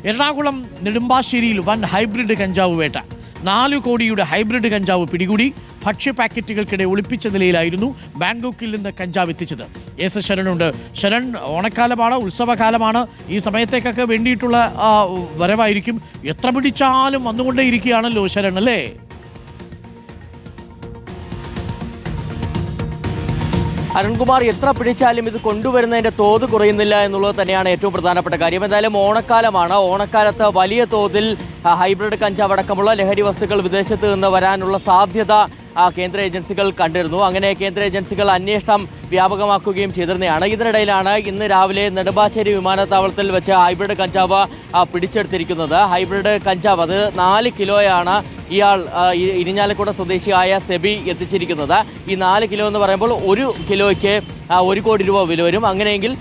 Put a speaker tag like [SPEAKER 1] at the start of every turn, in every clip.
[SPEAKER 1] എറണാകുളം നെടുമ്പാശ്ശേരിയിൽ വൻ ഹൈബ്രിഡ് കഞ്ചാവ് വേട്ട. 4 കോടിയുടെ ഹൈബ്രിഡ് കഞ്ചാവ് പിടികൂടി. ഭക്ഷ്യ പാക്കറ്റുകൾക്കിടെ ഒളിപ്പിച്ച നിലയിലായിരുന്നു ബാങ്കോക്കിൽ നിന്ന് കഞ്ചാവ് എത്തിച്ചത്. എസ് ശരണുണ്ട്. ശരൺ, ഓണക്കാലമാണ്, ഉത്സവകാലമാണ്. ഈ സമയത്തേക്കൊക്കെ വേണ്ടിയിട്ടുള്ള വരവായിരിക്കും. എത്ര പിടിച്ചാലും വന്നുകൊണ്ടേ ഇരിക്കുകയാണല്ലോ ശരൺ, അല്ലേ?
[SPEAKER 2] അരുൺകുമാർ, എത്ര പിടിച്ചാലും ഇത് കൊണ്ടുവരുന്നതിന്റെ തോത് കുറയുന്നില്ല എന്നുള്ളത് തന്നെയാണ് ഏറ്റവും പ്രധാനപ്പെട്ട കാര്യം. എന്തായാലും ഓണക്കാലമാണ്. ഓണക്കാലത്ത് വലിയ തോതിൽ ഹൈബ്രിഡ് കഞ്ചാവ് അടക്കമുള്ള ലഹരി വസ്തുക്കൾ വിദേശത്ത് നിന്ന് വരാനുള്ള സാധ്യത കേന്ദ്ര ഏജൻസികൾ കണ്ടിരുന്നു. അങ്ങനെ കേന്ദ്ര ഏജൻസികൾ അന്വേഷണം വ്യാപകമാക്കുകയും ചെയ്തിരുന്നതാണ്. ഇതിനിടയിലാണ് ഇന്ന് രാവിലെ നെടുമ്പാശ്ശേരി വിമാനത്താവളത്തിൽ വെച്ച് ഹൈബ്രിഡ് കഞ്ചാവ് പിടിച്ചെടുത്തിരിക്കുന്നത്. ഹൈബ്രിഡ് കഞ്ചാവ് അത് 4 കിലോയാണ് ഇയാൾ ഇരിഞ്ഞാലക്കുട സ്വദേശിയായ സെബി എത്തിച്ചിരിക്കുന്നത്. ഈ 4 കിലോ എന്ന് പറയുമ്പോൾ 1 കിലോയ്ക്ക് 1 കോടി രൂപ വില വരും. അങ്ങനെയെങ്കിൽ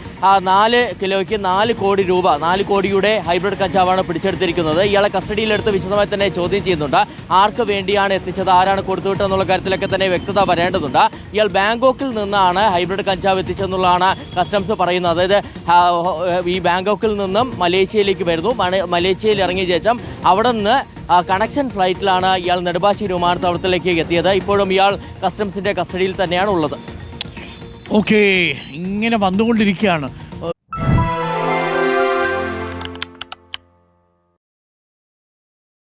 [SPEAKER 2] 4 കിലോയ്ക്ക് 4 കോടി രൂപ, 4 കോടിയുടെ ഹൈബ്രിഡ് കഞ്ചാവാണ് പിടിച്ചെടുത്തിരിക്കുന്നത്. ഇയാളെ കസ്റ്റഡിയിലെടുത്ത് വിശദമായി തന്നെ ചോദ്യം ചെയ്യുന്നുണ്ട്. ആർക്ക് വേണ്ടിയാണ് എത്തിച്ചത്, ആരാണ് കൊടുത്തുവിട്ടെന്നുള്ള കാര്യത്തിലൊക്കെ തന്നെ വ്യക്തത വരേണ്ടതുണ്ട്. ഇയാൾ ബാങ്കോക്കിൽ നിന്നാണ് ഹൈബ്രിഡ് കഞ്ചാവ് എത്തിച്ചെന്നുള്ളതാണ് കസ്റ്റംസ് പറയുന്നത്. അതായത് ഈ ബാങ്കോക്കിൽ നിന്നും മലേഷ്യയിലേക്ക് വരുന്നു. മലേഷ്യയിൽ ഇറങ്ങിയ ശേഷം അവിടെ നിന്ന് കണക്ഷൻ ഫ്ലൈറ്റിലാണ് ഇയാൾ നെടുമ്പാശ്ശേരി വിമാനത്താവളത്തിലേക്ക് എത്തിയത്. ഇപ്പോഴും ഇയാൾ കസ്റ്റംസിന്റെ കസ്റ്റഡിയിൽ തന്നെയാണ് ഉള്ളത്.
[SPEAKER 1] ഓക്കെ, ഇങ്ങനെ വന്നുകൊണ്ടിരിക്കുകയാണ്.